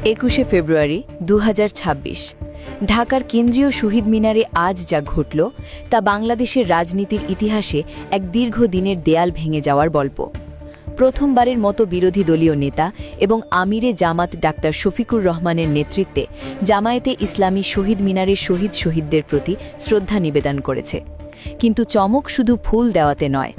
21শে ফেব্রুয়ারি ২০২৬ ঢাকার কেন্দ্রীয় শহীদ মিনারে আজ যা ঘটল তা বাংলাদেশের রাজনীতির ইতিহাসে এক দীর্ঘদিনের দেয়াল ভেঙে যাওয়ার গল্প। প্রথমবারের মতো বিরোধী দলীয় নেতা এবং আমিরে জামাত ডাক্তার শফিকুর রহমানের নেতৃত্বে জামায়াতে ইসলামী শহীদ মিনারের শহীদদের প্রতি শ্রদ্ধা নিবেদন করেছে। কিন্তু চমক শুধু ফুল দেওয়াতে নয়,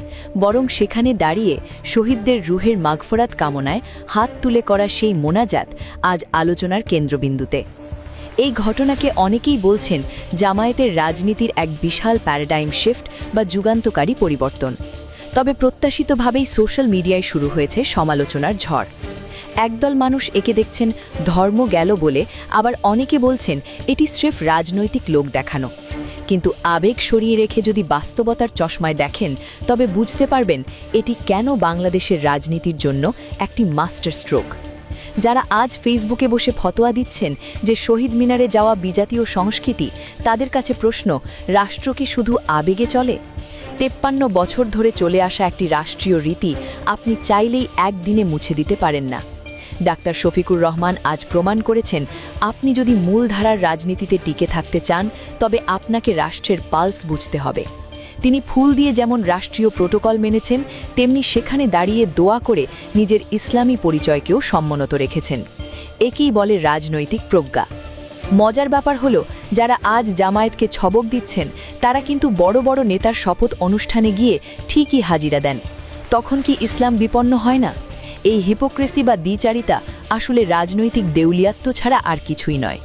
বরং সেখানে দাঁড়িয়ে শহীদদের রুহের মাগফরাত কামনায় হাত তুলে করা সেই মোনাজাত আজ আলোচনার কেন্দ্রবিন্দুতে। এই ঘটনাকে অনেকেই বলছেন জামায়াতের রাজনীতির এক বিশাল প্যারাডাইম শিফট বা যুগান্তকারী পরিবর্তন। তবে প্রত্যাশিতভাবেই সোশ্যাল মিডিয়ায় শুরু হয়েছে সমালোচনার ঝড়। একদল মানুষ একে দেখছেন ধর্ম গেল বলে, আবার অনেকে বলছেন এটি স্রেফ রাজনৈতিক লোক দেখানো। কিন্তু আবেগ সরিয়ে রেখে যদি বাস্তবতার চশমায় দেখেন, তবে বুঝতে পারবেন এটি কেন বাংলাদেশের রাজনীতির জন্য একটি মাস্টার স্ট্রোক। যারা আজ ফেসবুকে বসে ফতোয়া দিচ্ছেন যে শহীদ মিনারে যাওয়া বিজাতীয় সংস্কৃতি, তাদের কাছে প্রশ্ন, রাষ্ট্র কি শুধু আবেগে চলে? 53 বছর ধরে চলে আসা একটি রাষ্ট্রীয় রীতি আপনি চাইলেই একদিনে মুছে দিতে পারেন না। ডাক্তার শফিকুর রহমান আজ প্রমাণ করেছেন, আপনি যদি মূলধারার রাজনীতিতে টিকে থাকতে চান, তবে আপনাকে রাষ্ট্রের পালস বুঝতে হবে। তিনি ফুল দিয়ে যেমন রাষ্ট্রীয় প্রোটোকল মেনেছেন, তেমনি সেখানে দাঁড়িয়ে দোয়া করে নিজের ইসলামী পরিচয়কেও সম্মানিত রেখেছেন। একেই বলে রাজনৈতিক প্রজ্ঞা। মজার ব্যাপার হলো, যারা আজ জামায়াতকে ছবক দিচ্ছেন, তারা কিন্তু বড় বড় নেতার শপথ অনুষ্ঠানে গিয়ে ঠিকই হাজিরা দেন। তখন কি ইসলাম বিপন্ন হয় না? এই হিপোক্রেসি বা দ্বিচারিতা আসলে রাজনৈতিক দেউলিয়াত্ব ছাড়া আর কিছুই নয়।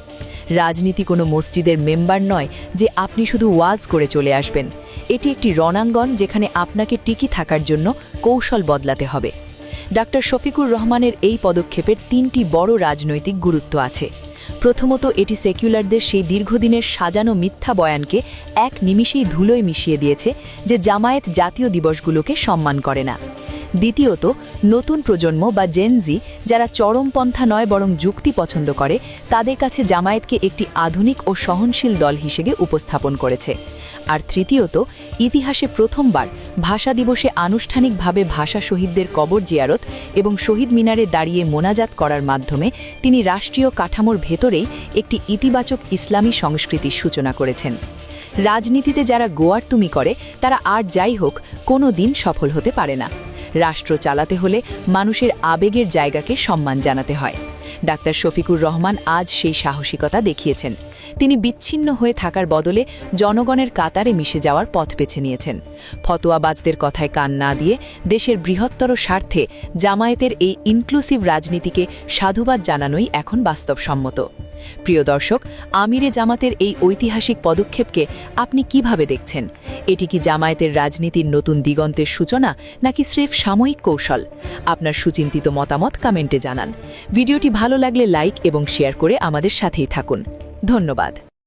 রাজনীতি কোনো মসজিদের মেম্বার নয় যে আপনি শুধু ওয়াজ করে চলে আসবেন। এটি একটি রণাঙ্গন, যেখানে আপনাকে টিকে থাকার জন্য কৌশল বদলাতে হবে। ডাক্তার শফিকুর রহমানের এই পদক্ষেপের 3টি বড় রাজনৈতিক গুরুত্ব আছে। প্রথমত, এটি সেকুলারদের সেই দীর্ঘদিনের সাজানো মিথ্যা বয়ানকে এক নিমিষেই ধুলোয় মিশিয়ে দিয়েছে যে জামায়াত জাতীয় দিবসগুলোকে সম্মান করে না। দ্বিতীয়ত, নতুন প্রজন্ম বা জেনজি, যারা চরমপন্থা নয় বরং যুক্তি পছন্দ করে, তাদের কাছে জামায়াতকে একটি আধুনিক ও সহনশীল দল হিসেবে উপস্থাপন করেছে। আর তৃতীয়ত, ইতিহাসে প্রথমবার ভাষা দিবসে আনুষ্ঠানিকভাবে ভাষা শহীদদের কবর জিয়ারত এবং শহীদ মিনারে দাঁড়িয়ে মোনাজাত করার মাধ্যমে তিনি রাষ্ট্রীয় কাঠামোর ভেতরেই একটি ইতিবাচক ইসলামী সংস্কৃতির সূচনা করেছেন। রাজনীতিতে যারা গোয়ারতুমি করে, তারা আর যাই হোক কোনো দিন সফল হতে পারে না। রাষ্ট্র চালাতে হলে মানুষের আবেগের জায়গাকে সম্মান জানাতে হয়। ডাক্তার শফিকুর রহমান আজ সেই সাহসিকতা দেখিয়েছেন। তিনি বিচ্ছিন্ন হয়ে থাকার বদলে জনগণের কাতারে মিশে যাওয়ার পথ বেছে নিয়েছেন। ফতোয়াবাজদের কথায় কান না দিয়ে দেশের বৃহত্তর স্বার্থে জামায়াতের এই ইনক্লুসিভ রাজনীতিকে সাধুবাদ জানানোই এখন বাস্তবসম্মত। প্রিয় দর্শক, আমিরে জামাতের এই ঐতিহাসিক পদক্ষেপকে আপনি কিভাবে দেখছেন? এটি কি জামায়াতের রাজনীতির নতুন দিগন্তের সূচনা, নাকি স্রেফ সাময়িক কৌশল? আপনার সুচিন্তিত মতামত কমেন্টে জানান। ভিডিওটি ভালো লাগলে লাইক এবং শেয়ার করে আমাদের সাথেই থাকুন। ধন্যবাদ।